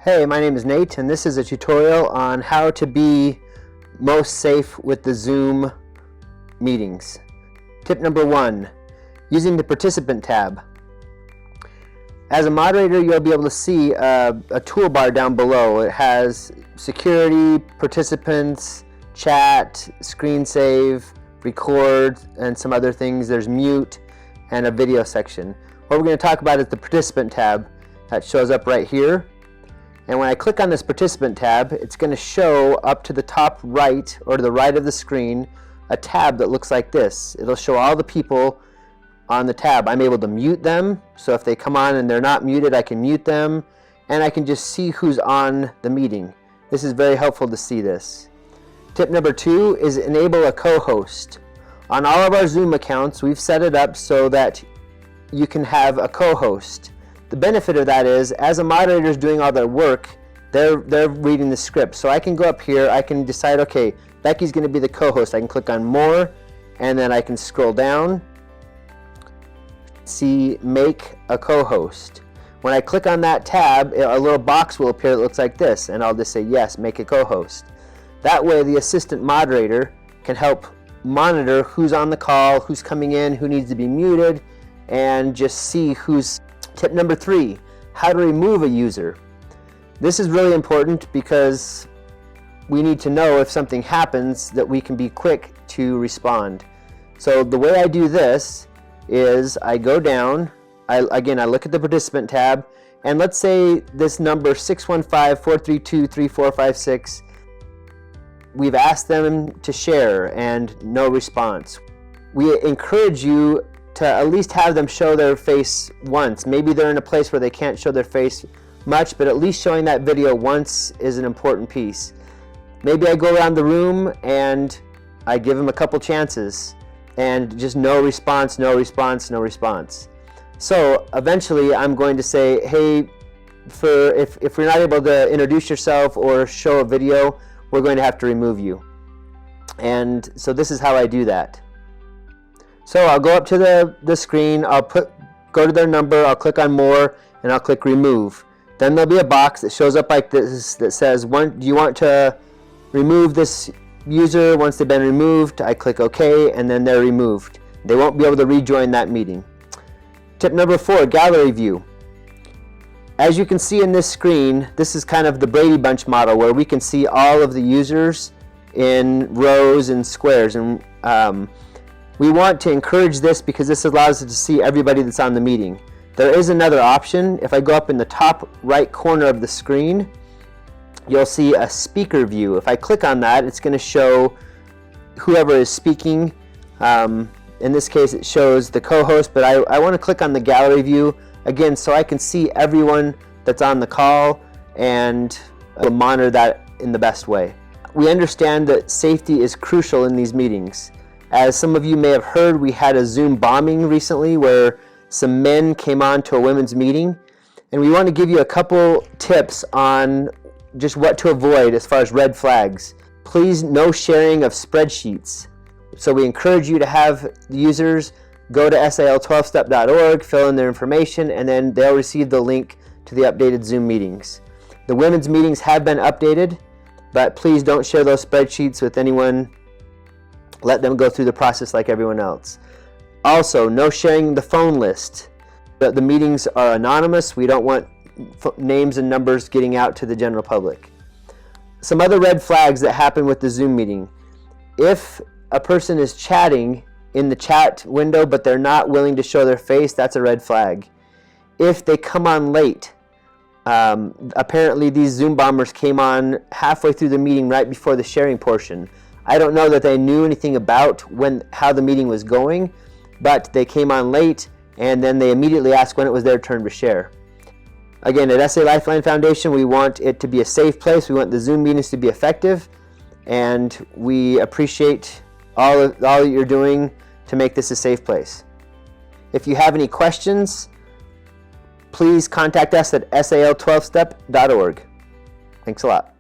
Hey, my name is Nate, and this is a tutorial on how to be most safe with the Zoom meetings. Tip number 1, using the participant tab. As a moderator, you'll be able to see a toolbar down below. It has security, participants, chat, screen save, record, and some other things. There's mute and a video section. What we're going to talk about is the participant tab that shows up right here. And when I click on this participant tab, it's going to show up to the top right or to the right of the screen a tab that looks like this. It'll show all the people on the tab. I'm able to mute them, so if they come on and they're not muted, I can mute them, and I can just see who's on the meeting. This is very helpful to see this. Tip number 2 is enable a co-host. On all of our Zoom accounts, we've set it up so that you can have a co-host. The benefit of that is, as a moderator is doing all their work, they're reading the script. So I can go up here, I can decide, okay, Becky's going to be the co-host. I can click on more, and then I can scroll down, see make a co-host. When I click on that tab, a little box will appear that looks like this, and I'll just say yes, make a co-host. That way the assistant moderator can help monitor who's on the call, who's coming in, who needs to be muted, and just see who's. Tip number 3, how to remove a user. This is really important because we need to know if something happens that we can be quick to respond. So the way I do this is I go down, I look at the participant tab, and let's say this number 615-432-3456, we've asked them to share and no response. We encourage you to at least have them show their face once. Maybe they're in a place where they can't show their face much, but at least showing that video once is an important piece. Maybe I go around the room and I give them a couple chances and just no response, no response, no response. So eventually I'm going to say, hey, if you're not able to introduce yourself or show a video, we're going to have to remove you. And so this is how I do that. So I'll go up to the screen, I'll go to their number, I'll click on more, and I'll click remove. Then there'll be a box that shows up like this that says, do you want to remove this user? Once they've been removed, I click OK, and then they're removed. They won't be able to rejoin that meeting. Tip number 4, gallery view. As you can see in this screen, this is kind of the Brady Bunch model where we can see all of the users in rows and squares. And we want to encourage this because this allows us to see everybody that's on the meeting. There is another option. If I go up in the top right corner of the screen, you'll see a speaker view. If I click on that, it's going to show whoever is speaking. In this case, it shows the co-host, but I want to click on the gallery view again so I can see everyone that's on the call and monitor that in the best way. We understand that safety is crucial in these meetings. As some of you may have heard, we had a Zoom bombing recently where some men came on to a women's meeting, and we want to give you a couple tips on just what to avoid as far as red flags. Please, no sharing of spreadsheets. So we encourage you to have the users go to SAL12step.org, fill in their information, and then they'll receive the link to the updated Zoom meetings. The women's meetings have been updated, but please don't share those spreadsheets with anyone. Let them go through the process like everyone else. Also, no sharing the phone list. The meetings are anonymous. We don't want names and numbers getting out to the general public. Some other red flags that happen with the Zoom meeting. If a person is chatting in the chat window but they're not willing to show their face, that's a red flag. If they come on late, apparently these Zoom bombers came on halfway through the meeting right before the sharing portion. I don't know that they knew anything about how the meeting was going, but they came on late and then they immediately asked when it was their turn to share. Again, at SA Lifeline Foundation, we want it to be a safe place. We want the Zoom meetings to be effective, and we appreciate all that you're doing to make this a safe place. If you have any questions, please contact us at SAL12step.org. Thanks a lot.